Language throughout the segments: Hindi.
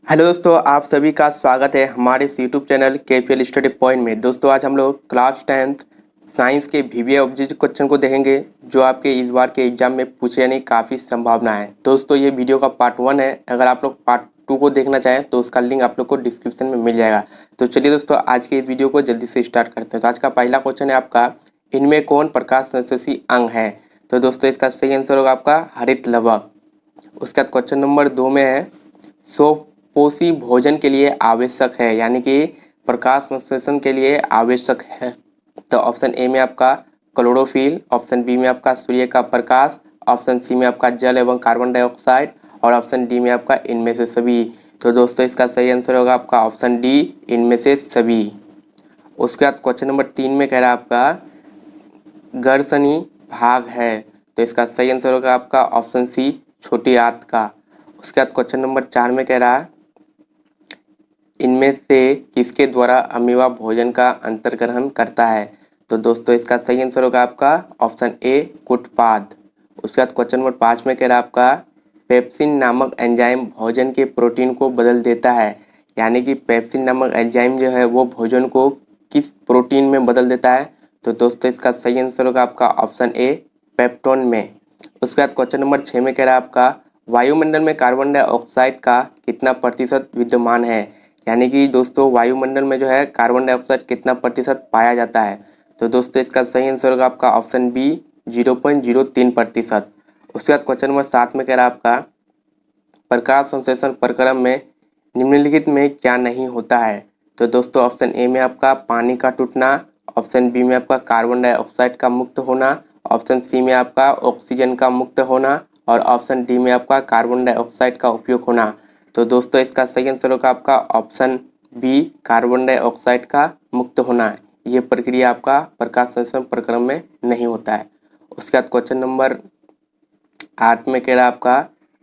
हेलो दोस्तों, आप सभी का स्वागत है हमारे इस YouTube channel KPL study point में। दोस्तों आज हम लोग क्लास 10th साइंस के वीवीआई ऑब्जेक्टिव क्वेश्चन को देखेंगे जो आपके इस बार के एग्जाम में पूछे जाने की काफ़ी संभावना है। दोस्तों ये वीडियो का पार्ट 1 है, अगर आप लोग पार्ट 2 को देखना चाहें तो उसका लिंक आप लोग को डिस्क्रिप्शन में मिल जाएगा। तो चलिए दोस्तों आज के इस वीडियो को जल्दी से स्टार्ट करते हैं। तो आज का पहला क्वेश्चन है आपका, इनमें कौन प्रकाश संश्लेषी अंग है? तो दोस्तों इसका सही आंसर होगा आपका हरित लवक। उसके बाद क्वेश्चन नंबर 2 में है, सुपोषी भोजन के लिए आवश्यक है, यानी कि प्रकाश संश्लेषण के लिए आवश्यक है। तो ऑप्शन ए में आपका क्लोरोफिल, ऑप्शन बी में आपका सूर्य का प्रकाश, ऑप्शन सी में आपका जल एवं कार्बन डाइऑक्साइड और ऑप्शन डी में आपका इनमें से सभी। तो दोस्तों इसका सही आंसर होगा आपका ऑप्शन डी, इनमें से सभी। उसके बाद क्वेश्चन नंबर 3 में कह रहा है आपका घर्षणी भाग है, तो इसका सही आंसर होगा आपका ऑप्शन सी, छोटी आंत का। उसके बाद क्वेश्चन नंबर 4 में कह रहा है, इनमें से किसके द्वारा अमीबा भोजन का अंतर्ग्रहण करता है? तो दोस्तों इसका सही आंसर होगा आपका ऑप्शन ए, कुटपाद। उसके बाद क्वेश्चन नंबर 5 में कह रहा है आपका पेप्सिन नामक एंजाइम भोजन के प्रोटीन को बदल देता है, यानी कि पेप्सिन नामक एंजाइम जो है वो भोजन को किस प्रोटीन में बदल देता है? तो दोस्तों इसका सही आंसर होगा आपका ऑप्शन ए, पेप्टोन में। उसके बाद क्वेश्चन नंबर 6 में कह रहा है आपका वायुमंडल में कार्बन डाइऑक्साइड का कितना प्रतिशत विद्यमान है? यानी कि दोस्तों वायुमंडल में जो है कार्बन डाइऑक्साइड कितना प्रतिशत पाया जाता है? तो दोस्तों इसका सही आंसर होगा आपका ऑप्शन बी, 0.03%। उसके बाद क्वेश्चन नंबर 7 में कह रहा है आपका प्रकाश संश्लेषण प्रक्रम में निम्नलिखित में क्या नहीं होता है? तो दोस्तों ऑप्शन ए में आपका पानी का टूटना, ऑप्शन बी में आपका कार्बन डाइऑक्साइड का मुक्त होना, ऑप्शन सी में आपका ऑक्सीजन का मुक्त होना और ऑप्शन डी में आपका कार्बन डाइऑक्साइड का उपयोग होना। तो दोस्तों इसका सही आंसर होगा आपका ऑप्शन बी, कार्बन डाइऑक्साइड का मुक्त होना है। ये प्रक्रिया आपका प्रकाश संश्लेषण प्रक्रम में नहीं होता है। उसके बाद क्वेश्चन नंबर 8 में कह रहा है आपका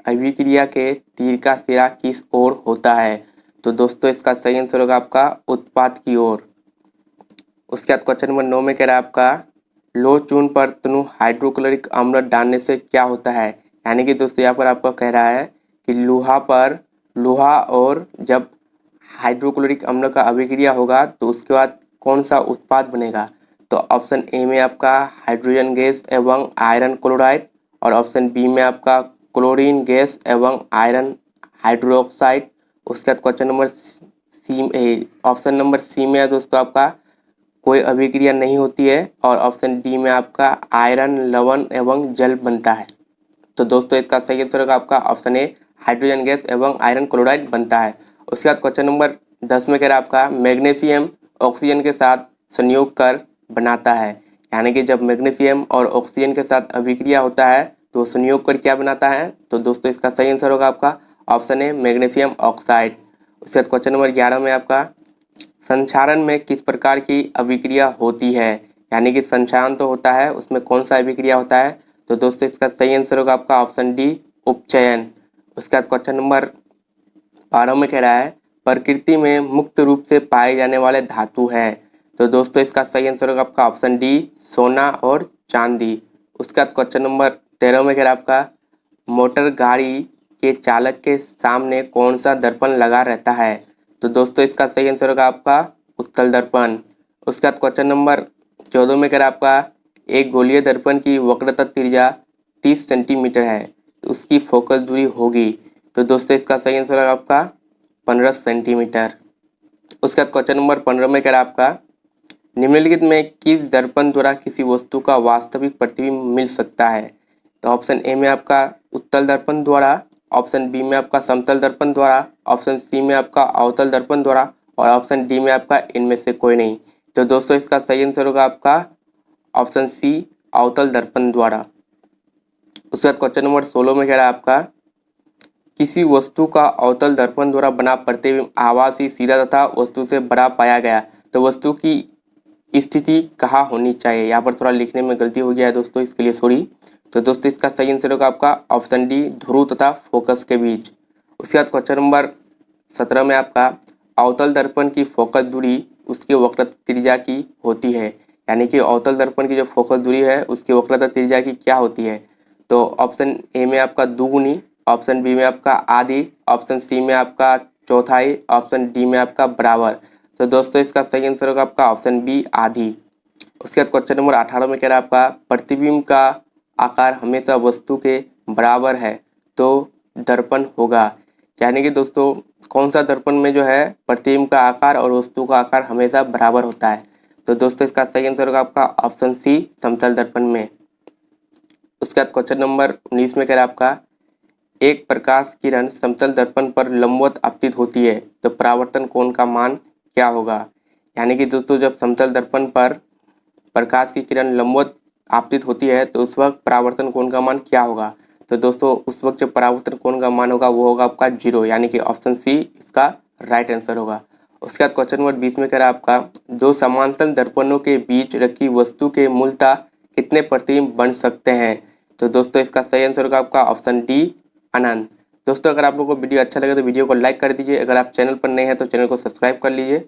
अभिक्रिया के तीर का सिरा किस ओर होता है? तो दोस्तों इसका सही आंसर होगा आपका उत्पाद की ओर। उसके बाद क्वेश्चन नंबर 9 में कह रहा है आपका लो चून पर तनु हाइड्रोक्लोरिक अम्ल डालने से क्या होता है? यानी कि दोस्तों यहाँ पर आपको कह रहा है कि लोहा और जब हाइड्रोक्लोरिक अम्ल का अभिक्रिया होगा तो उसके बाद कौन सा उत्पाद बनेगा? तो ऑप्शन ए में आपका हाइड्रोजन गैस एवं आयरन क्लोराइड और ऑप्शन बी में आपका क्लोरीन गैस एवं आयरन हाइड्रोक्साइड। उसके बाद question number C, option number C में है दोस्तों आपका कोई अभिक्रिया नहीं होती है और ऑप्शन डी में आपका आयरन लवण एवं जल बनता है। तो दोस्तों इसका सही आंसर होगा आपका ऑप्शन ए, हाइड्रोजन गैस एवं आयरन क्लोराइड बनता है। उसके बाद क्वेश्चन नंबर 10 में कह रहा है आपका मैग्नीशियम ऑक्सीजन के साथ संयोग कर बनाता है, यानी कि जब मैग्नीशियम और ऑक्सीजन के साथ अभिक्रिया होता है तो संयोग कर क्या बनाता है? तो दोस्तों इसका सही आंसर होगा आपका ऑप्शन ए, मैग्नीशियम ऑक्साइड। उसके बाद क्वेश्चन नंबर 11 में आपका संक्षारण में किस प्रकार की अभिक्रिया होती है? यानी कि संक्षारण तो होता है, उसमें कौन सा अभिक्रिया होता है? तो दोस्तों इसका सही आंसर होगा आपका ऑप्शन डी, उपचयन। उसके बाद क्वेश्चन नंबर 12 में कह रहा है प्रकृति में मुक्त रूप से पाए जाने वाले धातु है। तो दोस्तों इसका सही आंसर होगा आपका ऑप्शन डी, सोना और चांदी। उसके बाद क्वेश्चन नंबर 13 में कह रहा है आपका मोटर गाड़ी के चालक के सामने कौन सा दर्पण लगा रहता है? तो दोस्तों इसका सही आंसर होगा आपका उत्तल दर्पण। उसके बाद क्वेश्चन नंबर 14 में कह रहा है आपका एक गोलीय दर्पण की वक्रता त्रिज्या 30 सेंटीमीटर है, तो उसकी फोकस दूरी होगी। तो दोस्तों इसका सही आंसर होगा आपका 15 सेंटीमीटर। उसके बाद क्वेश्चन नंबर 15 में कह रहा है आपका निम्नलिखित में किस दर्पण द्वारा किसी वस्तु का वास्तविक प्रतिबिंब मिल सकता है? तो ऑप्शन ए में आपका उत्तल दर्पण द्वारा, ऑप्शन बी में आपका समतल दर्पण द्वारा, ऑप्शन सी में आपका अवतल दर्पण द्वारा और ऑप्शन डी में आपका इनमें से कोई नहीं। तो दोस्तों इसका सही आंसर होगा आपका ऑप्शन सी, अवतल दर्पण द्वारा। उसके बाद क्वेश्चन नंबर 16 में कह रहा है आपका किसी वस्तु का अवतल दर्पण द्वारा बना प्रतिबिंब आभासी, सीधा तथा वस्तु से बड़ा पाया गया, तो वस्तु की स्थिति कहाँ होनी चाहिए? यहाँ पर थोड़ा लिखने में गलती हो गया है दोस्तों, इसके लिए सॉरी। तो दोस्तों इसका सही आंसर होगा आपका ऑप्शन डी, ध्रुव तथा फोकस के बीच। उसके बाद क्वेश्चन नंबर 17 में आपका अवतल दर्पण की फोकस दूरी उसके वक्रता त्रिज्या की होती है, यानी कि अवतल दर्पण की जो फोकस दूरी है उसकी वक्रता त्रिज्या की क्या होती है? तो ऑप्शन ए में आपका दुगुनी, ऑप्शन बी में आपका आधी, ऑप्शन सी में आपका चौथाई, ऑप्शन डी में आपका बराबर। तो दोस्तों इसका सही आंसर होगा आपका ऑप्शन बी आधी। उसके बाद क्वेश्चन नंबर 18 में कह रहा है आपका प्रतिबिंब का आकार हमेशा वस्तु के बराबर है तो दर्पण होगा। यानी कि दोस्तों कौन सा दर्पण में जो है प्रतिबिंब का आकार और वस्तु का आकार हमेशा बराबर होता है। तो दोस्तों इसका सही आंसर होगा आपका ऑप्शन सी समतल दर्पण में। उसके बाद क्वेश्चन नंबर 19 में कह रहा है आपका एक प्रकाश किरण समतल दर्पण पर लंबवत आपतित होती है तो परावर्तन कोण का मान क्या होगा। यानी कि दोस्तों जब समतल दर्पण पर प्रकाश की किरण लंबवत आपतित होती है तो उस वक्त परावर्तन कोण का मान क्या होगा। तो दोस्तों उस वक्त जो परावर्तन कोण का मान होगा वो होगा आपका 0, यानी कि ऑप्शन सी इसका राइट आंसर होगा। उसके बाद क्वेश्चन नंबर 20 में कह रहा है आपका दो समांतर दर्पणों के बीच रखी वस्तु के मूलतः कितने प्रतिबिंब बन सकते हैं। तो दोस्तों इसका सही आंसर होगा आपका ऑप्शन डी अनंत। दोस्तों अगर आप लोगों को वीडियो अच्छा लगे तो वीडियो को लाइक कर दीजिए। अगर आप चैनल पर नए हैं तो चैनल को सब्सक्राइब कर लीजिए।